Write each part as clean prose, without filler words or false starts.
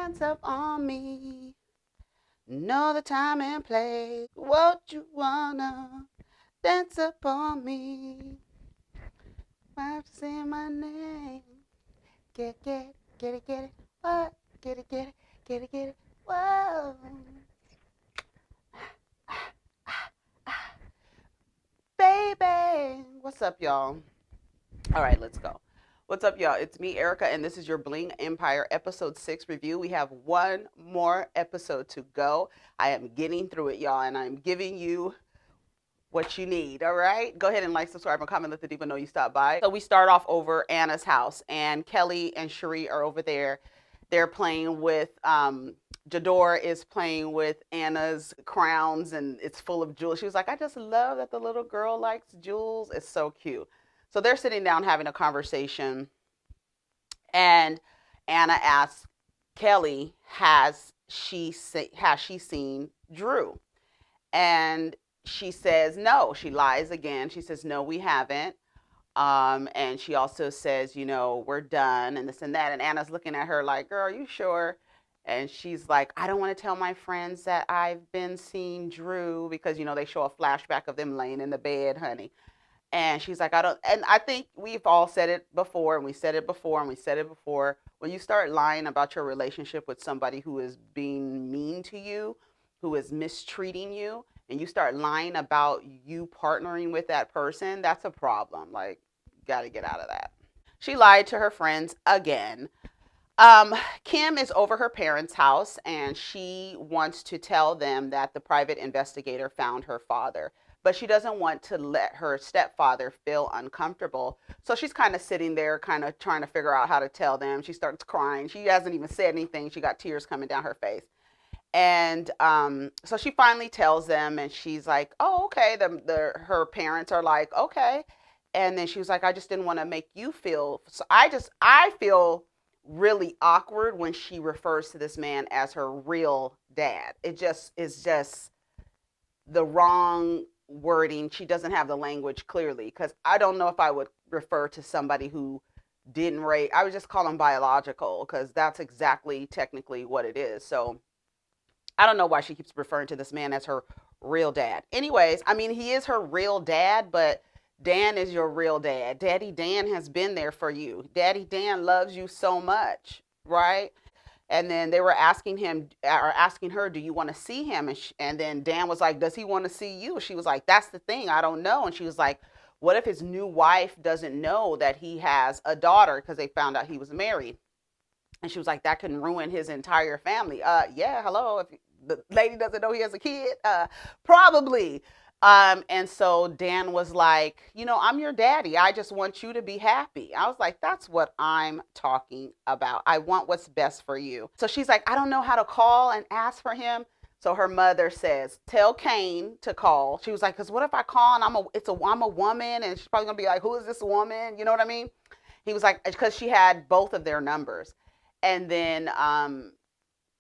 dance up on me. Know the time and place. What you wanna dance up on me? Why say my name? Get it. What? Get it. Whoa. Baby. What's up, y'all? All right, let's go. What's up, y'all? It's me, Erica, and this is your Bling Empire episode 6 review. We have one more episode to go. I am getting through it, y'all, and I'm giving you what you need. All right, go ahead and like, subscribe, and comment. Let the diva know you stopped by. So we start off over Anna's house, and Kelly and Cherie are over there. They're playing with Jador is playing with Anna's crowns, and it's full of jewels. She was like, I just love that the little girl likes jewels. It's so cute. So they're sitting down having a conversation, and Anna asks Kelly, has she seen Drew? And she says no. She lies again. She says no, we haven't. And she also says, we're done and this and that. And Anna's looking at her like, girl, are you sure? And she's like, I don't want to tell my friends that I've been seeing Drew because, they show a flashback of them laying in the bed, honey. And she's like, and I think we've all said it before, and we said it before, and we said it before. When you start lying about your relationship with somebody who is being mean to you, who is mistreating you, and you start lying about you partnering with that person, that's a problem. Like, got to get out of that. She lied to her friends again. Kim is over her parents' house, and she wants to tell them that the private investigator found her father. But she doesn't want to let her stepfather feel uncomfortable. So she's kind of sitting there, kind of trying to figure out how to tell them. She starts crying. She hasn't even said anything. She got tears coming down her face. And so she finally tells them, and she's like, oh, okay. Her parents are like, okay. And then she was like, I just didn't want to make you feel. So I feel really awkward when she refers to this man as her real dad. It just is just the wrong wording. She doesn't have the language clearly, because I don't know if I would refer to somebody who didn't raise. I would just call them biological, because that's exactly technically what it is. So I don't know why she keeps referring to this man as her real dad. Anyways, I mean, he is her real dad, but Dan is your real dad. Daddy Dan has been there for you. Daddy Dan loves you so much, right? And then they were asking her, do you want to see him? And then Dan was like, does he want to see you? She was like, that's the thing, I don't know. And she was like, what if his new wife doesn't know that he has a daughter, because they found out he was married? And she was like, that can ruin his entire family. Yeah, hello. If the lady doesn't know he has a kid, probably. And so Dan was like, I'm your daddy. I just want you to be happy. I was like, that's what I'm talking about. I want what's best for you. So she's like, I don't know how to call and ask for him. So her mother says, tell Kane to call. She was like, because what if I call and I'm a woman, and she's probably gonna be like, who is this woman? You know what I mean? He was like, because she had both of their numbers. And then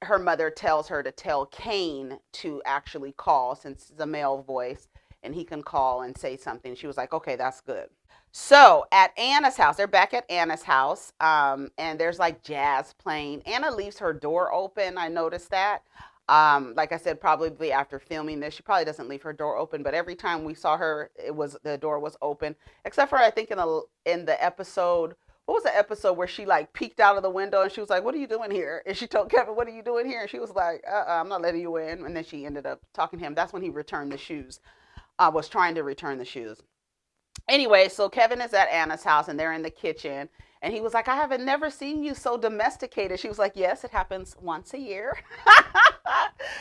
her mother tells her to tell Kane to actually call, since it's a male voice, and he can call and say something. She was like, okay, that's good. So at Anna's house, they're back at Anna's house, and there's like jazz playing. Anna leaves her door open. I noticed that. Like I said, probably after filming this, she probably doesn't leave her door open, but every time we saw her, the door was open, except for I think in the episode. What was the episode where she like peeked out of the window and she was like, what are you doing here? And she told Kevin, what are you doing here? And she was like, I'm not letting you in. And then she ended up talking to him. That's when he returned the shoes. Was trying to return the shoes. Anyway, so Kevin is at Anna's house and they're in the kitchen. And he was like, I haven't never seen you so domesticated. She was like, yes, it happens once a year.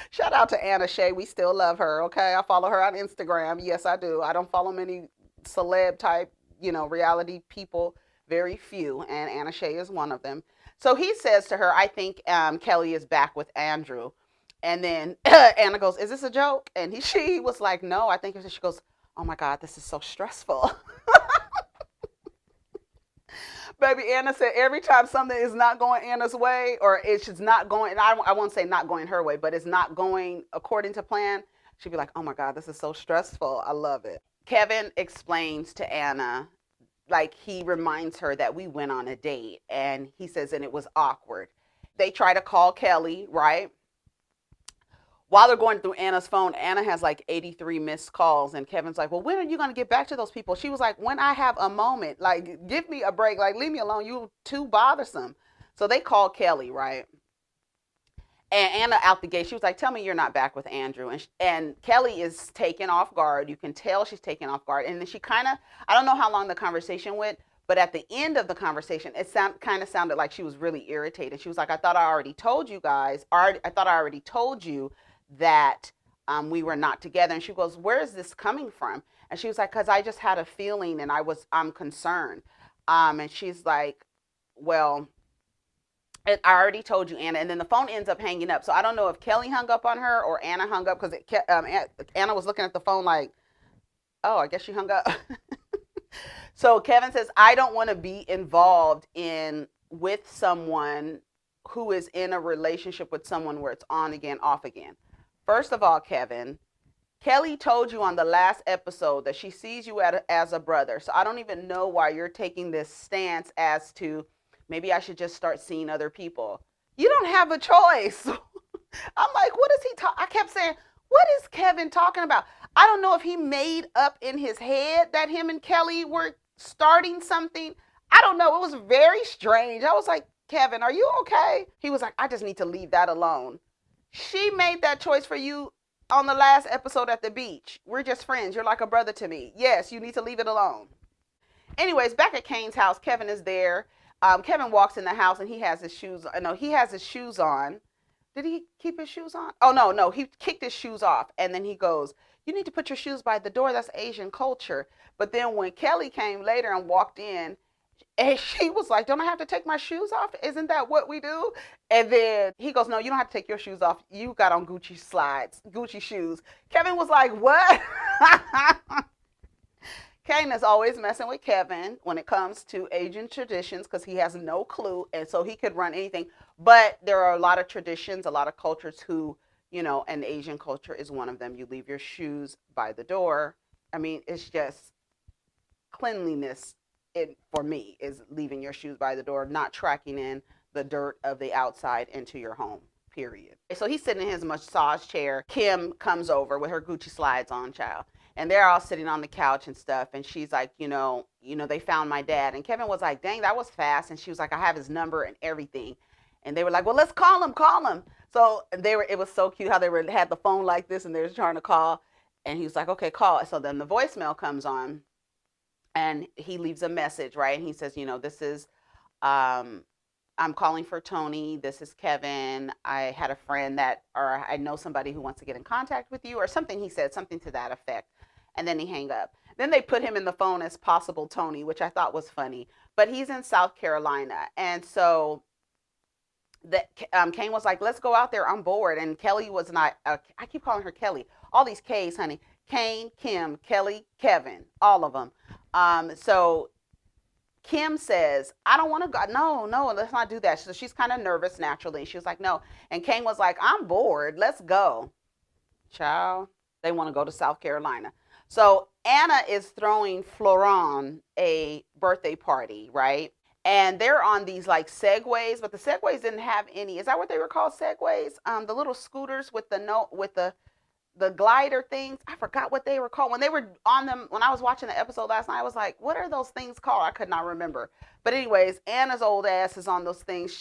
Shout out to Anna Shea. We still love her. Okay. I follow her on Instagram. Yes, I do. I don't follow many celeb type, reality people. Very few, and Anna Shea is one of them. So he says to her, I think Kelly is back with Andrew. And then Anna goes, is this a joke? And she was like, no, I think it's. She goes, oh my God, this is so stressful. Baby, Anna said every time something is not going Anna's way, or it's just not going, and I won't say not going her way, but it's not going according to plan, she'd be like, oh my God, this is so stressful. I love it. Kevin explains to Anna, like he reminds her that we went on a date, and he says, and it was awkward. they try to call Kelly, right? While they're going through Anna's phone, Anna has like 83 missed calls, and Kevin's like, well, when are you going to get back to those people? She was like, when I have a moment, like, give me a break, like, leave me alone, you too bothersome. So they called Kelly, right? And Anna out the gate, she was like, tell me you're not back with Andrew. And Kelly is taken off guard. You can tell she's taken off guard. And then she kind of, I don't know how long the conversation went, but at the end of the conversation, it kind of sounded like she was really irritated. She was like, I thought I already told you guys, I thought I already told you that we were not together. And she goes, where is this coming from? And she was like, because I just had a feeling and I'm concerned. And she's like, well, I already told you, Anna. And then the phone ends up hanging up. So I don't know if Kelly hung up on her or Anna hung up, because Anna was looking at the phone like, oh, I guess she hung up. So Kevin says, I don't want to be involved with someone who is in a relationship with someone where it's on again, off again. First of all, Kevin, Kelly told you on the last episode that she sees you as a brother. So I don't even know why you're taking this stance as to maybe I should just start seeing other people. You don't have a choice. I'm like, what is he talking? I kept saying, what is Kevin talking about? I don't know if he made up in his head that him and Kelly were starting something. I don't know. It was very strange. I was like, Kevin, are you okay? He was like, I just need to leave that alone. She made that choice for you on the last episode at the beach. We're just friends. You're like a brother to me. Yes, you need to leave it alone. Anyways, back at Kane's house, Kevin is there. Kevin walks in the house and he has his shoes. No, he has his shoes on. Did he keep his shoes on? Oh, no. He kicked his shoes off. And then he goes, you need to put your shoes by the door. That's Asian culture. But then when Kelly came later and walked in, and she was like, don't I have to take my shoes off? Isn't that what we do? And then he goes, no, you don't have to take your shoes off. You got on Gucci shoes. Kevin was like, what? Kane is always messing with Kevin when it comes to Asian traditions because he has no clue. And so he could run anything. But there are a lot of traditions, a lot of cultures who, and Asian culture is one of them. You leave your shoes by the door. I mean, it's just cleanliness. For me, is leaving your shoes by the door, not tracking in the dirt of the outside into your home, period. So he's sitting in his massage chair. Kim comes over with her Gucci slides on, child. And they're all sitting on the couch and stuff. And she's like, they found my dad. And Kevin was like, dang, that was fast. And she was like, I have his number and everything. And they were like, well, let's call him. So it was so cute how had the phone like this and they were trying to call. And he was like, okay, call. So then the voicemail comes on. And he leaves a message, right? And he says, this is, I'm calling for Tony. This is Kevin. I had a friend or I know somebody who wants to get in contact with you, or something. He said something to that effect. And then he hang up. Then they put him in the phone as possible Tony, which I thought was funny. But he's in South Carolina. And so Kane was like, let's go out there. I'm bored. And Kelly was not, I keep calling her Kelly. All these K's, honey. Kane, Kim, Kelly, Kevin, all of them. So Kim says, I don't want to go. No, let's not do that. So she's kind of nervous naturally. She was like, no. And Kane was like, I'm bored. Let's go. Child, they want to go to South Carolina. So Anna is throwing Florent a birthday party, right? And they're on these like Segways, but the Segways didn't have any. Is that what they were called, Segways? The little scooters with the glider things. I forgot what they were called. When they were on them, when I was watching the episode last night, I was like, what are those things called? I could not remember. But anyways, Anna's old ass is on those things.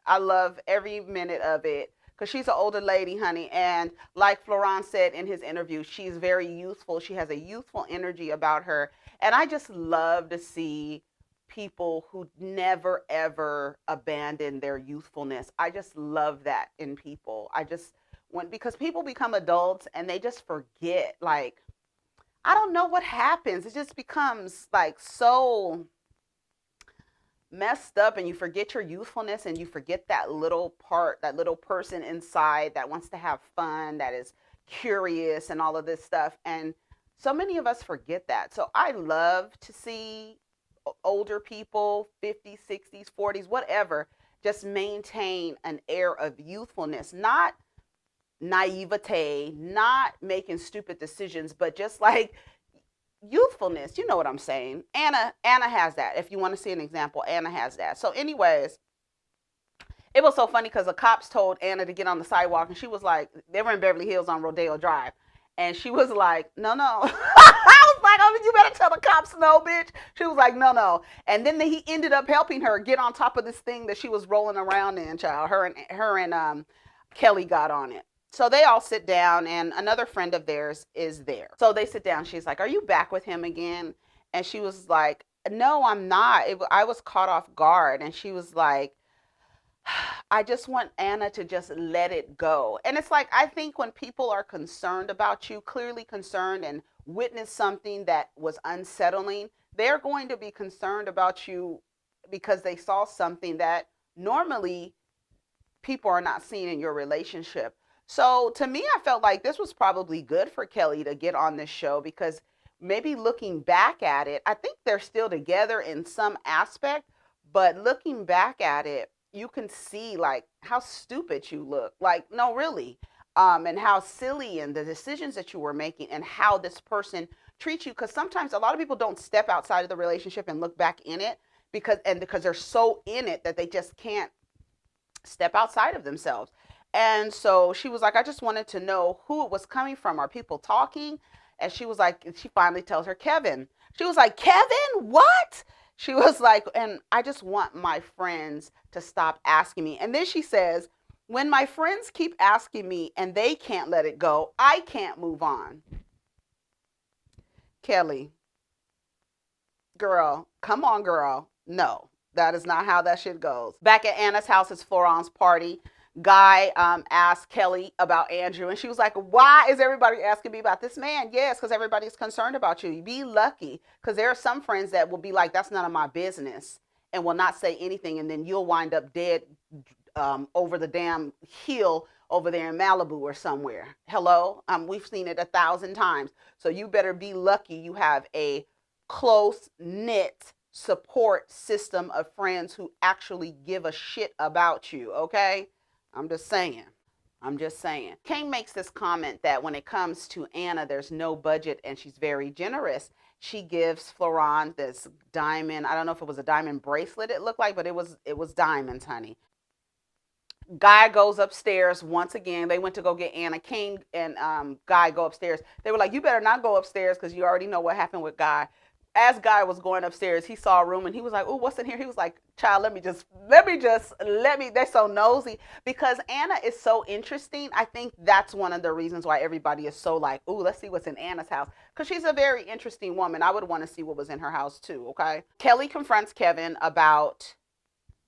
I love every minute of it because she's an older lady, honey. And like Florent said in his interview, she's very youthful. She has a youthful energy about her. And I just love to see people who never, ever abandon their youthfulness. I just love that in people. Because people become adults and they just forget, like, I don't know what happens. It just becomes like so messed up and you forget your youthfulness and you forget that little person inside that wants to have fun, that is curious and all of this stuff. And so many of us forget that. So I love to see older people, 50s, 60s, 40s, whatever, just maintain an air of youthfulness, not naivete, not making stupid decisions, but just like youthfulness. You know what I'm saying? Anna has that. If you want to see an example, Anna has that. So anyways, It was so funny because the cops told Anna to get on the sidewalk, and she was like, they were in Beverly Hills on Rodeo Drive, and she was like, no, no. I was like, oh, you better tell the cops no, bitch. She was like, no, no. And then he ended up helping her get on top of this thing that she was rolling around in, child. Her and Kelly got on it. So they all sit down, and another friend of theirs is there. So they sit down. She's like, are you back with him again? And she was like, no, I'm not. I was caught off guard. And she was like, I just want Anna to just let it go. And it's like, I think when people are concerned about you, clearly concerned, and witness something that was unsettling, they're going to be concerned about you because they saw something that normally people are not seeing in your relationship. So to me, I felt like this was probably good for Kelly to get on this show because maybe looking back at it, I think they're still together in some aspect, but looking back at it, you can see like how stupid you look. Like, no, really. And how silly and the decisions that you were making and how this person treats you. Because sometimes a lot of people don't step outside of the relationship and look back in it because they're so in it that they just can't step outside of themselves. And so she was like, I just wanted to know who it was coming from. Are people talking? And she was like, she finally tells her Kevin. She was like, Kevin, what? She was like, and I just want my friends to stop asking me. And then she says, when my friends keep asking me and they can't let it go, I can't move on. Kelly, girl, come on, girl. No, that is not how that shit goes. Back at Anna's house, it's Florent's party. Guy asked Kelly about Andrew, and she was like, why is everybody asking me about this man? Yes, because everybody's concerned about you. Be lucky, because there are some friends that will be like, that's none of my business, and will not say anything, and then you'll wind up dead over the damn hill over there in Malibu or somewhere. Hello? We've seen it 1,000 times. So you better be lucky you have a close-knit support system of friends who actually give a shit about you, okay? I'm just saying. Kane makes this comment that when it comes to Anna, there's no budget and she's very generous. She gives Florent this diamond. I don't know if it was a diamond bracelet it looked like, but it was diamonds, honey. Guy goes upstairs once again. They went to go get Anna. Kane and Guy go upstairs. They were like, you better not go upstairs because you already know what happened with Guy. As Guy was going upstairs, he saw a room and he was like, oh, what's in here? He was like, child, let me, they're so nosy because Anna is so interesting. I think that's one of the reasons why everybody is so like, oh, let's see what's in Anna's house. Because she's a very interesting woman. I would want to see what was in her house too, okay? Kelly confronts Kevin about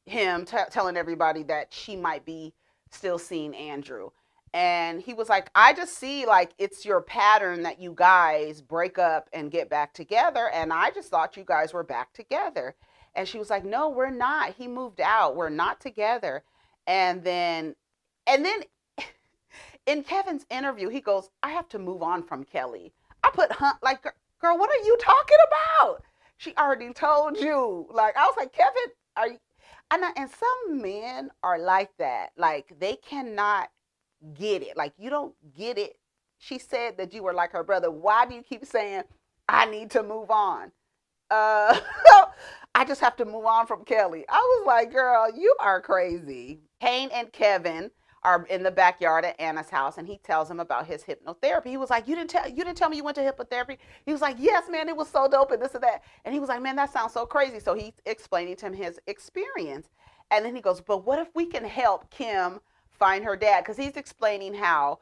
him telling everybody that she might be still seeing Andrew. And he was like, I just see like it's your pattern that you guys break up and get back together. And I just thought you guys were back together. And she was like, no, we're not. He moved out. We're not together. And then in Kevin's interview, he goes, I have to move on from Kelly. I put, like, girl, what are you talking about? She already told you. Like, I was like, Kevin, are you? And some men are like that. Like, they cannot get it. Like, you don't get it. She said that you were like her brother. Why do you keep saying I need to move on? I just have to move on from Kelly. I was like, girl, you are crazy. Kane and Kevin are in the backyard at Anna's house, and he tells him about his hypnotherapy. He was like, you didn't tell me you went to hypnotherapy. He was like, yes, man, it was so dope and this and that. And he was like, man, that sounds so crazy. So he's explaining to him his experience. And then he goes, but what if we can help Kim find her dad? Because he's explaining how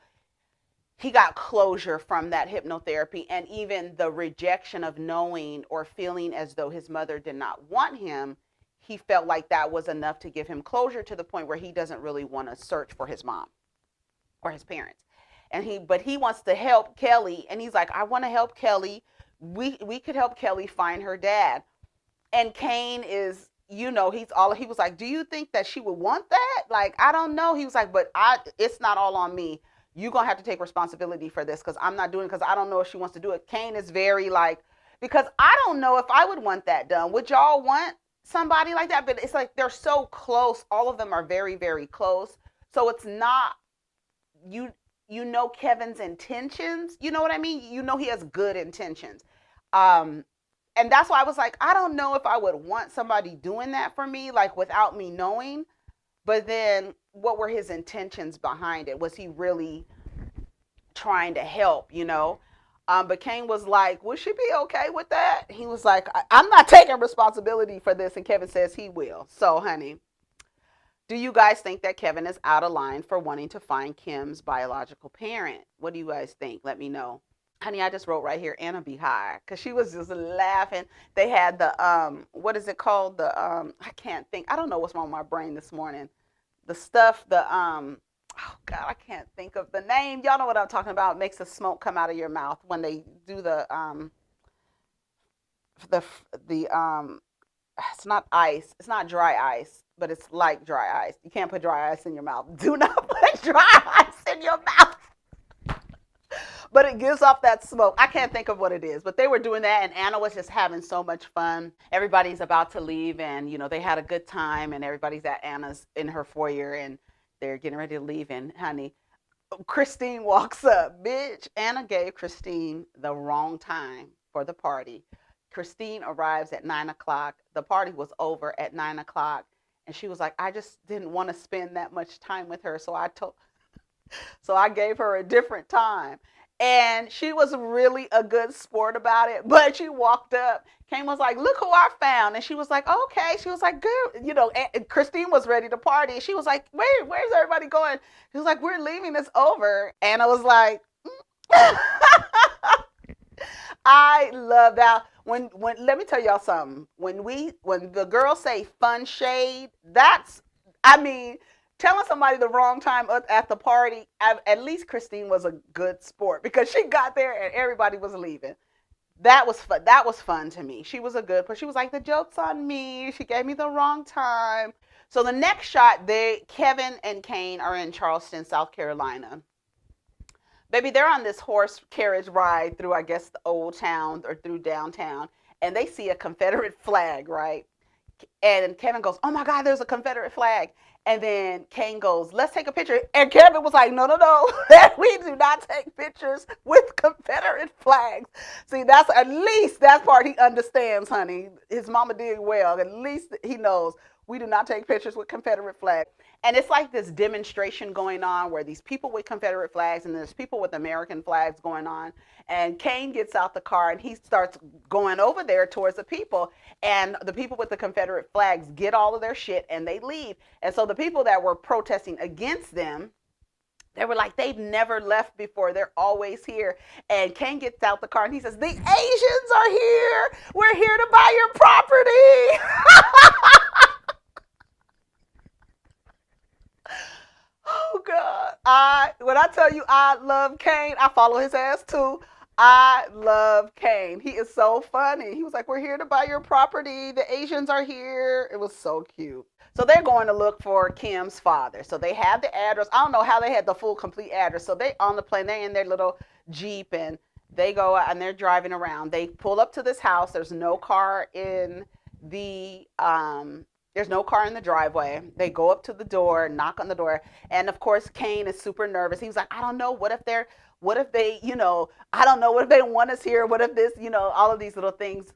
he got closure from that hypnotherapy, and even the rejection of knowing or feeling as though his mother did not want him. He felt like that was enough to give him closure to the point where he doesn't really want to search for his mom or his parents. But he wants to help Kelly, and he's like, I want to help Kelly. We could help Kelly find her dad. And Kane is, he was like, do you think that she would want that? Like, I don't know. He was like, but it's not all on me. You're going to have to take responsibility for this because I'm not doing it because I don't know if she wants to do it. Kane is very like, because I don't know if I would want that done. Would y'all want somebody like that? But it's like they're so close. All of them are very, very close. So it's not, you know Kevin's intentions. You know what I mean? You know he has good intentions. And that's why I was like, I don't know if I would want somebody doing that for me, like without me knowing. But then what were his intentions behind it? Was he really trying to help, you know? But Kane was like, would she be okay with that? He was like, I'm not taking responsibility for this. And Kevin says he will. So, honey, do you guys think that Kevin is out of line for wanting to find Kim's biological parent? What do you guys think? Let me know. Honey, I just wrote right here, Anna be high, because she was just laughing. They had the, what is it called? The, I can't think. I don't know what's wrong with my brain this morning. The stuff, oh God, I can't think of the name. Y'all know what I'm talking about. It makes the smoke come out of your mouth when they do the it's not ice. It's not dry ice, but it's like dry ice. You can't put dry ice in your mouth. Do not put dry ice in your mouth. But it gives off that smoke. I can't think of what it is, but they were doing that, and Anna was just having so much fun. Everybody's about to leave, and you know they had a good time, and everybody's at Anna's in her foyer, and they're getting ready to leave. And honey, Christine walks up. Bitch, Anna gave Christine the wrong time for the party. Christine arrives at 9 o'clock. The party was over at 9 o'clock, and she was like, I just didn't want to spend that much time with her, so I gave her a different time. And she was really a good sport about it. But she walked up. Kane was like, look who I found. And she was like, okay. She was like, good. You know, and Christine was ready to party. She was like, where's everybody going? She was like, we're leaving. It's over. And I was like, I love that. When let me tell y'all something. When the girls say fun shade, I mean, telling somebody the wrong time at the party, at least Christine was a good sport because she got there and everybody was leaving. That was fun. That was fun to me. She was a good, but she was like, the joke's on me. She gave me the wrong time. So the next shot, Kevin and Kane are in Charleston, South Carolina. Baby, they're on this horse carriage ride through, I guess, the old town or through downtown, and they see a Confederate flag, right? And Kevin goes, oh my God, there's a Confederate flag. And then Kane goes, let's take a picture. And Kevin was like, no, we do not take pictures with Confederate flags. See, at least that part he understands, honey. His mama did well. At least he knows we do not take pictures with Confederate flags. And it's like this demonstration going on where these people with Confederate flags and there's people with American flags going on. And Kane gets out the car and he starts going over there towards the people. And the people with the Confederate flags get all of their shit and they leave. And so the people that were protesting against them, they were like, they've never left before. They're always here. And Kane gets out the car and he says, the Asians are here. We're here to buy your property. Oh God! When I tell you I love Kane, I follow his ass too. I love Kane. He is so funny. He was like, "We're here to buy your property. The Asians are here." It was so cute. So they're going to look for Kim's father. So they have the address. I don't know how they had the full complete address. So they on the plane. They're in their little Jeep and they go out and they're driving around. They pull up to this house. There's no car in the there's no car in the driveway. They go up to the door, knock on the door, and of course Kane is super nervous. He was like, I don't know, what if they, you know, I don't know, what if they want us here? What if this, you know, all of these little things.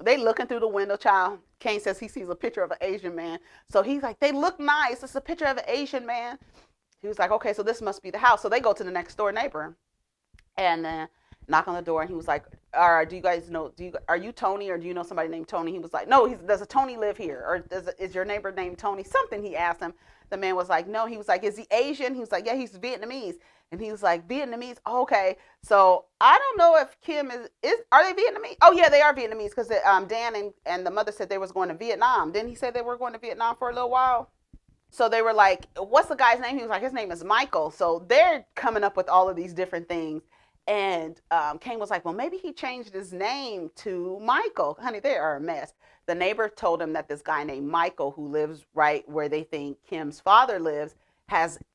They looking through the window, child. Kane says he sees a picture of an Asian man. So he's like, they look nice. It's a picture of an Asian man. He was like, okay, so this must be the house. So they go to the next door neighbor and knock on the door, and he was like, do you guys know, are you Tony, or do you know somebody named Tony? He was like, no, does a Tony live here? Or is your neighbor named Tony? Something he asked him. The man was like, no. He was like, is he Asian? He was like, yeah, he's Vietnamese. And he was like, Vietnamese? Oh, okay. So I don't know if Kim are they Vietnamese? Oh yeah, they are Vietnamese, because Dan and the mother said they was going to Vietnam. Didn't he say they were going to Vietnam for a little while? So they were like, what's the guy's name? He was like, his name is Michael. So they're coming up with all of these different things. And Kane was like, well, maybe he changed his name to Michael. Honey, they are a mess. The neighbor told him that this guy named Michael, who lives right where they think Kim's father lives,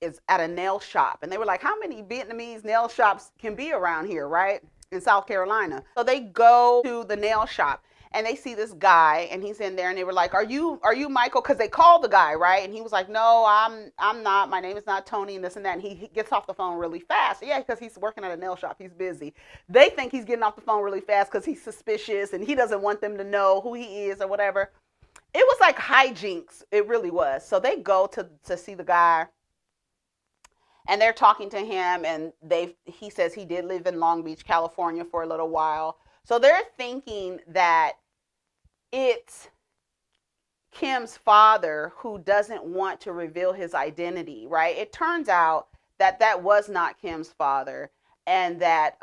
is at a nail shop. And they were like, how many Vietnamese nail shops can be around here, right? In South Carolina. So they go to the nail shop. And they see this guy, and he's in there, and they were like, are you Michael? Because they called the guy, right? And he was like, no, I'm not. My name is not Tony, and this and that. And he gets off the phone really fast. Yeah, because he's working at a nail shop. He's busy. They think he's getting off the phone really fast because he's suspicious, and he doesn't want them to know who he is or whatever. it was like hijinks. It really was. So they go to see the guy, and they're talking to him, and he says he did live in Long Beach, California for a little while. So they're thinking that it's Kim's father who doesn't want to reveal his identity, right? It turns out that that was not Kim's father, and that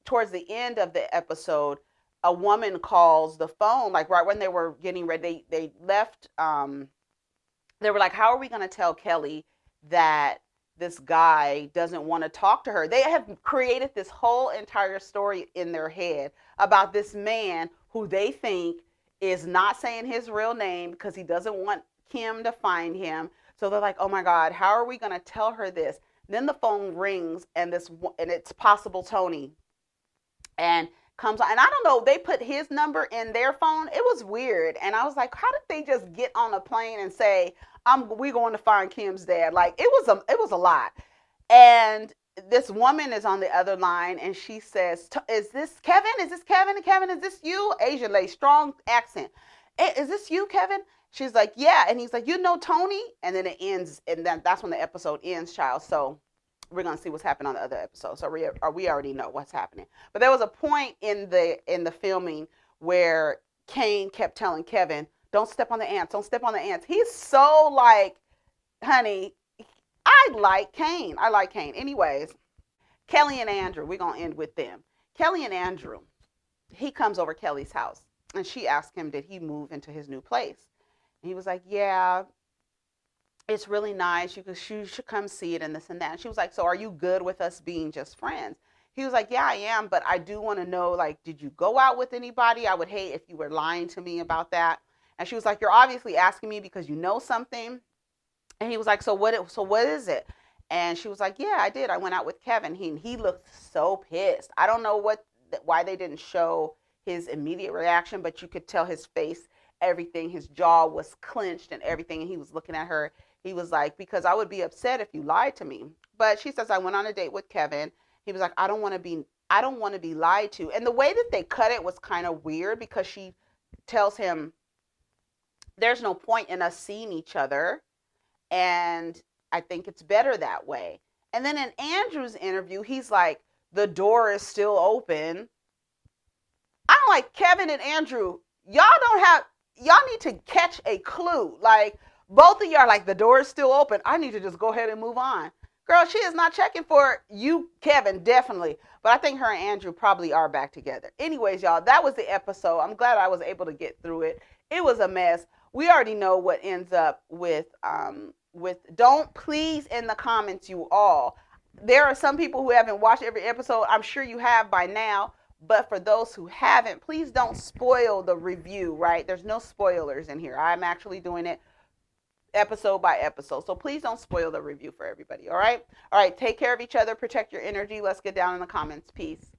towards the end of the episode, a woman calls the phone, like right when they were getting ready. They left. They were like, "How are we going to tell Kelly that this guy doesn't want to talk to her?" They have created this whole entire story in their head about this man who they think is not saying his real name because he doesn't want Kim to find him. So they're like, "Oh my God, how are we going to tell her this?" Then the phone rings, and it's possible Tony, and comes on, and I don't know, they put his number in their phone. It was weird, and I was like, how did they just get on a plane and say, "We going to find Kim's dad"? Like it was a lot. And this woman is on the other line, and she says, "Is this Kevin? Is this Kevin? Kevin, is this you?" Asian lady, strong accent. "Is this you, Kevin?" She's like, "Yeah." And he's like, "You know Tony?" And then it ends, and then that's when the episode ends, child. So we're gonna see what's happening on the other episode. So we already know what's happening. But there was a point in the filming where Kane kept telling Kevin, "Don't step on the ants. Don't step on the ants." He's so like, honey, I like Kane. I like Kane. Anyways, Kelly and Andrew, we're going to end with them. Kelly and Andrew, he comes over Kelly's house, and she asked him, did he move into his new place? And he was like, "Yeah, it's really nice. You should come see it," and this and that. And she was like, "So are you good with us being just friends?" He was like, "Yeah, I am, but I do want to know, like, did you go out with anybody? I would hate if you were lying to me about that." And she was like, "You're obviously asking me because you know something." And he was like, so what is it?" And she was like, "Yeah, I did. I went out with Kevin." He looked so pissed. I don't know why they didn't show his immediate reaction, but you could tell his face, everything, his jaw was clenched and everything, and he was looking at her. He was like, "Because I would be upset if you lied to me." But she says, "I went on a date with Kevin." He was like, I don't want to be lied to." And the way that they cut it was kind of weird, because she tells him, "There's no point in us seeing each other, and I think it's better that way." And then in Andrew's interview, he's like, "The door is still open." I'm like, Kevin and Andrew, y'all need to catch a clue. Like, both of y'all, like, "The door is still open. I need to just go ahead and move on." Girl, she is not checking for you, Kevin, definitely. But I think her and Andrew probably are back together. Anyways, y'all, that was the episode. I'm glad I was able to get through it. It was a mess. We already know what ends up with don't, please, in the comments, you all. There are some people who haven't watched every episode. I'm sure you have by now. But for those who haven't, please don't spoil the review, right? There's no spoilers in here. I'm actually doing it episode by episode. So please don't spoil the review for everybody, all right? All right, take care of each other. Protect your energy. Let's get down in the comments. Peace.